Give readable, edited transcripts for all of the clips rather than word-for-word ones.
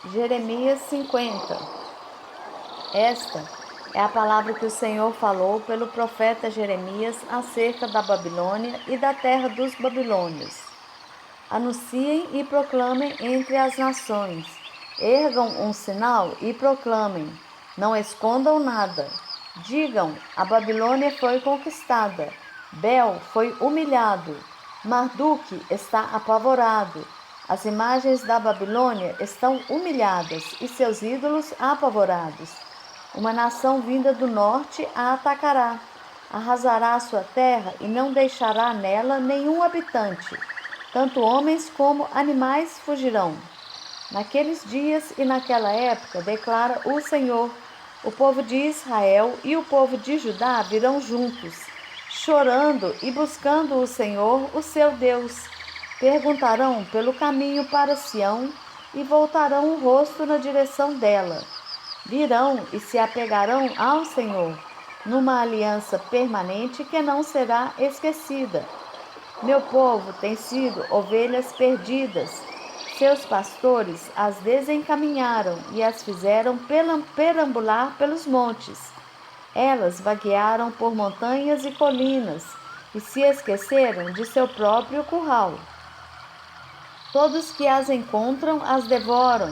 Jeremias 50. Esta é a palavra que o Senhor falou pelo profeta Jeremias acerca da Babilônia e da terra dos babilônios. Anunciem e proclamem entre as nações. Ergam um sinal e proclamem. Não escondam nada. Digam: a Babilônia foi conquistada. Bel foi humilhado. Marduk está apavorado. As imagens da Babilônia estão humilhadas e seus ídolos apavorados. Uma nação vinda do norte a atacará. Arrasará sua terra e não deixará nela nenhum habitante. Tanto homens como animais fugirão. Naqueles dias e naquela época, declara o Senhor, o povo de Israel e o povo de Judá virão juntos, chorando e buscando o Senhor, o seu Deus. Perguntarão pelo caminho para Sião e voltarão o rosto na direção dela. Virão e se apegarão ao Senhor, numa aliança permanente que não será esquecida. Meu povo tem sido ovelhas perdidas. Seus pastores as desencaminharam e as fizeram perambular pelos montes. Elas vaguearam por montanhas e colinas e se esqueceram de seu próprio curral. Todos que as encontram as devoram.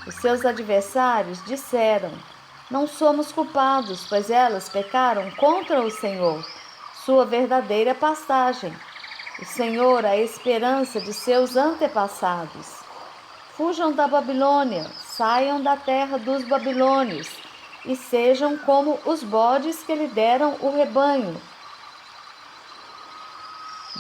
Os seus adversários disseram: não somos culpados, pois elas pecaram contra o Senhor, sua verdadeira pastagem. O Senhor, a esperança de seus antepassados. Fujam da Babilônia, saiam da terra dos babilônios, e sejam como os bodes que lhe deram o rebanho.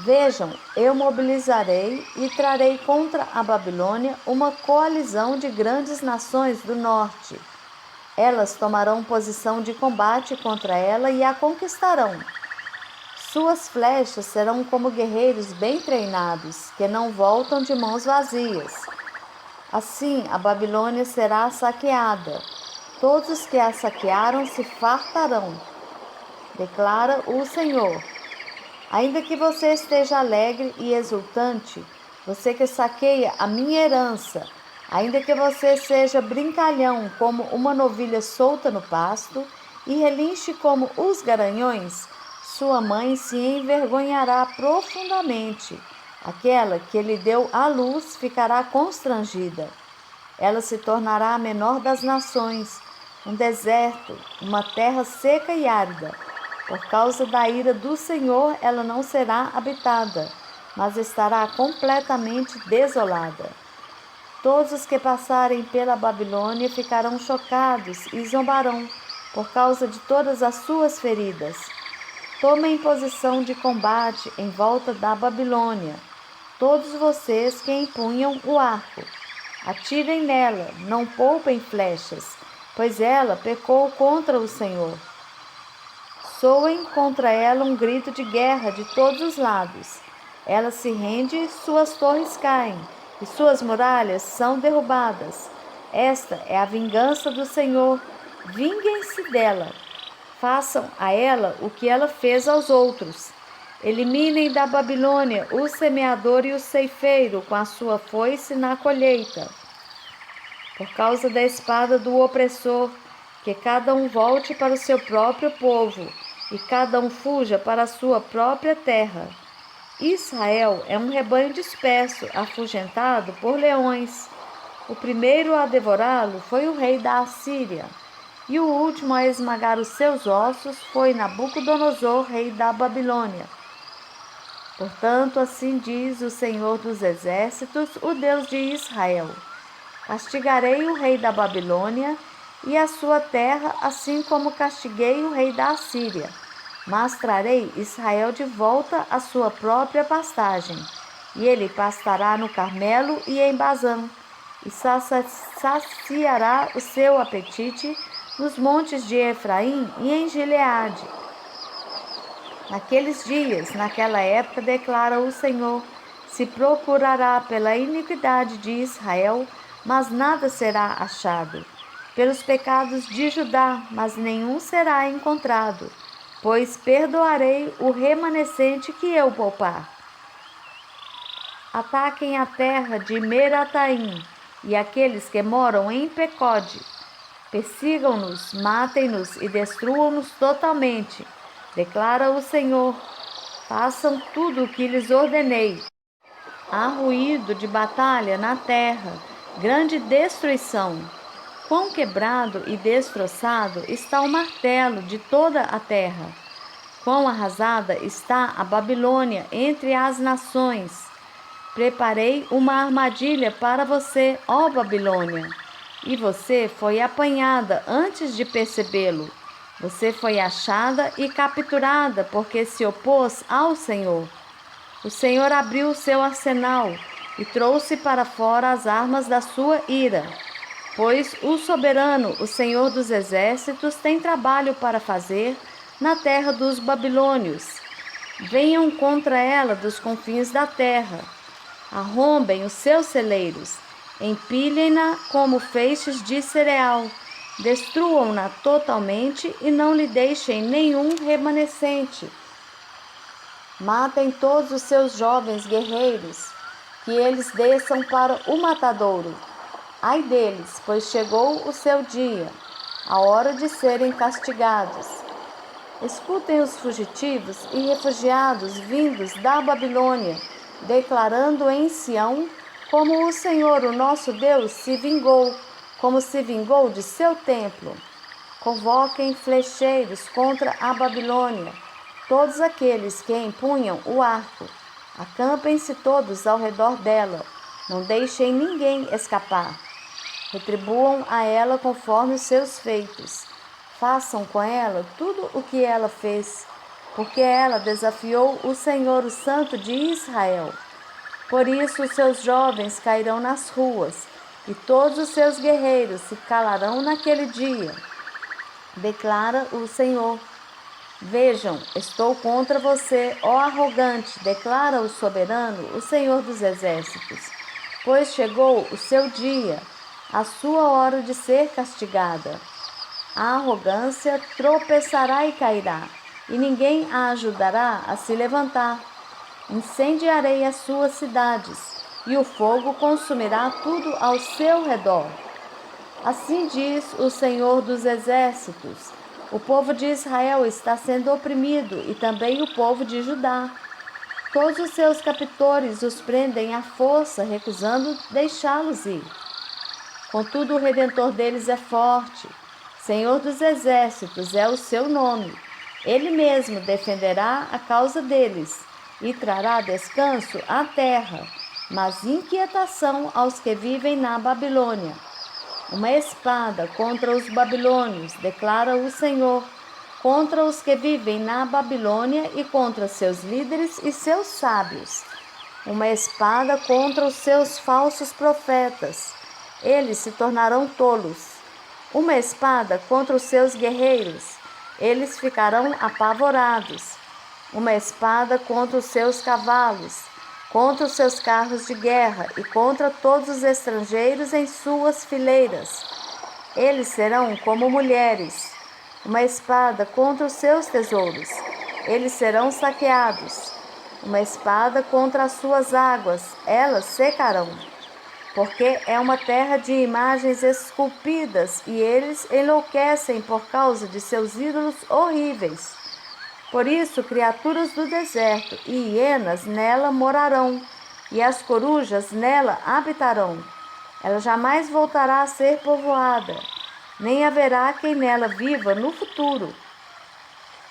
Vejam, eu mobilizarei e trarei contra a Babilônia uma coalizão de grandes nações do norte. Elas tomarão posição de combate contra ela e a conquistarão. Suas flechas serão como guerreiros bem treinados, que não voltam de mãos vazias. Assim a Babilônia será saqueada. Todos os que a saquearam se fartarão, declara o Senhor. Ainda que você esteja alegre e exultante, você que saqueia a minha herança, ainda que você seja brincalhão como uma novilha solta no pasto e relinche como os garanhões, sua mãe se envergonhará profundamente. Aquela que lhe deu à luz ficará constrangida. Ela se tornará a menor das nações, um deserto, uma terra seca e árida. Por causa da ira do Senhor, ela não será habitada, mas estará completamente desolada. Todos os que passarem pela Babilônia ficarão chocados e zombarão por causa de todas as suas feridas. Tomem posição de combate em volta da Babilônia, todos vocês que empunham o arco. Atirem nela, não poupem flechas, pois ela pecou contra o Senhor. Soem contra ela um grito de guerra de todos os lados. Ela se rende, suas torres caem, e suas muralhas são derrubadas. Esta é a vingança do Senhor. Vinguem-se dela. Façam a ela o que ela fez aos outros. Eliminem da Babilônia o semeador e o ceifeiro com a sua foice na colheita. Por causa da espada do opressor, que cada um volte para o seu próprio povo, e cada um fuja para a sua própria terra. Israel é um rebanho disperso, afugentado por leões. O primeiro a devorá-lo foi o rei da Assíria, e o último a esmagar os seus ossos foi Nabucodonosor, rei da Babilônia. Portanto, assim diz o Senhor dos Exércitos, o Deus de Israel: castigarei o rei da Babilônia e a sua terra, assim como castiguei o rei da Assíria. Mas trarei Israel de volta à sua própria pastagem, e ele pastará no Carmelo e em Bazã, e saciará o seu apetite nos montes de Efraim e em Gileade. Naqueles dias, naquela época, declara o Senhor, se procurará pela iniquidade de Israel, mas nada será achado. Pelos pecados de Judá, mas nenhum será encontrado, pois perdoarei o remanescente que eu poupar. Ataquem a terra de Merataim, e aqueles que moram em Pecode. Persigam-nos, matem-nos e destruam-nos totalmente, declara o Senhor. Façam tudo o que lhes ordenei. Há ruído de batalha na terra, grande destruição. Quão quebrado e destroçado está o martelo de toda a terra. Quão arrasada está a Babilônia entre as nações. Preparei uma armadilha para você, ó Babilônia, e você foi apanhada antes de percebê-lo. Você foi achada e capturada porque se opôs ao Senhor. O Senhor abriu o seu arsenal e trouxe para fora as armas da sua ira. Pois o soberano, o Senhor dos exércitos, tem trabalho para fazer na terra dos babilônios. Venham contra ela dos confins da terra. Arrombem os seus celeiros, empilhem-na como feixes de cereal. Destruam-na totalmente e não lhe deixem nenhum remanescente. Matem todos os seus jovens guerreiros, que eles desçam para o matadouro. Ai deles, pois chegou o seu dia, a hora de serem castigados. Escutem os fugitivos e refugiados vindos da Babilônia, declarando em Sião como o Senhor, o nosso Deus, se vingou, como se vingou de seu templo. Convoquem flecheiros contra a Babilônia, todos aqueles que empunham o arco. Acampem-se todos ao redor dela, não deixem ninguém escapar. Retribuam a ela conforme os seus feitos. Façam com ela tudo o que ela fez, porque ela desafiou o Senhor, o Santo de Israel. Por isso os seus jovens cairão nas ruas, e todos os seus guerreiros se calarão naquele dia, declara o Senhor. Vejam, estou contra você, ó arrogante, declara o soberano, o Senhor dos exércitos. Pois chegou o seu dia, a sua hora de ser castigada. A arrogância tropeçará e cairá, e ninguém a ajudará a se levantar. Incendiarei as suas cidades, e o fogo consumirá tudo ao seu redor. Assim diz o Senhor dos exércitos: o povo de Israel está sendo oprimido, e também o povo de Judá. Todos os seus captores os prendem à força, recusando deixá-los ir. Contudo, o Redentor deles é forte. Senhor dos exércitos é o seu nome. Ele mesmo defenderá a causa deles e trará descanso à terra, mas inquietação aos que vivem na Babilônia. Uma espada contra os babilônios, declara o Senhor, contra os que vivem na Babilônia e contra seus líderes e seus sábios. Uma espada contra os seus falsos profetas. Eles se tornarão tolos. Uma espada contra os seus guerreiros. Eles ficarão apavorados. Uma espada contra os seus cavalos, contra os seus carros de guerra e contra todos os estrangeiros em suas fileiras. Eles serão como mulheres. Uma espada contra os seus tesouros. Eles serão saqueados. Uma espada contra as suas águas. Elas secarão. Porque é uma terra de imagens esculpidas e eles enlouquecem por causa de seus ídolos horríveis. Por isso, criaturas do deserto e hienas nela morarão, e as corujas nela habitarão. Ela jamais voltará a ser povoada, nem haverá quem nela viva no futuro.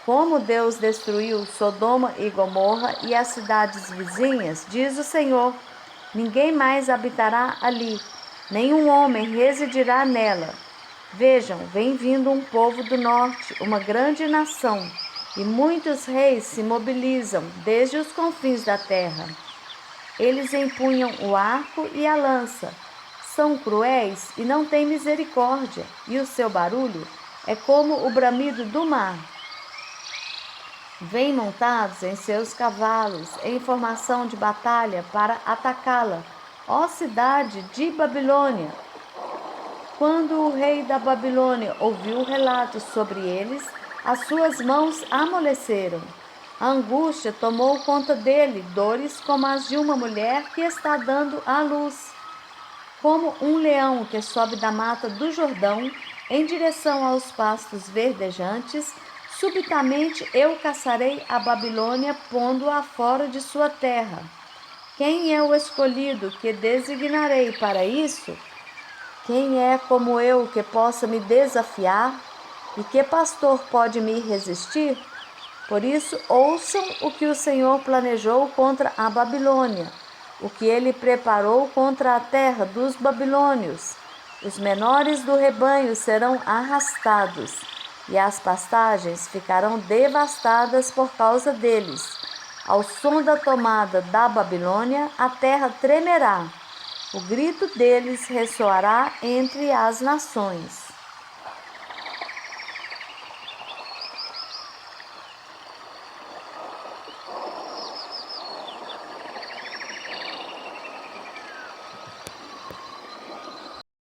Como Deus destruiu Sodoma e Gomorra e as cidades vizinhas, diz o Senhor, ninguém mais habitará ali, nenhum homem residirá nela. Vejam, vem vindo um povo do norte, uma grande nação, e muitos reis se mobilizam desde os confins da terra. Eles empunham o arco e a lança, são cruéis e não têm misericórdia, e o seu barulho é como o bramido do mar. Vêm montados em seus cavalos, em formação de batalha para atacá-la, ó cidade de Babilônia. Quando o rei da Babilônia ouviu o relato sobre eles, as suas mãos amoleceram. A angústia tomou conta dele, dores como as de uma mulher que está dando à luz. Como um leão que sobe da mata do Jordão em direção aos pastos verdejantes, subitamente eu caçarei a Babilônia, pondo-a fora de sua terra. Quem é o escolhido que designarei para isso? Quem é como eu que possa me desafiar? E que pastor pode me resistir? Por isso, ouçam o que o Senhor planejou contra a Babilônia, o que ele preparou contra a terra dos babilônios. Os menores do rebanho serão arrastados, e as pastagens ficarão devastadas por causa deles. Ao som da tomada da Babilônia, a terra tremerá. O grito deles ressoará entre as nações.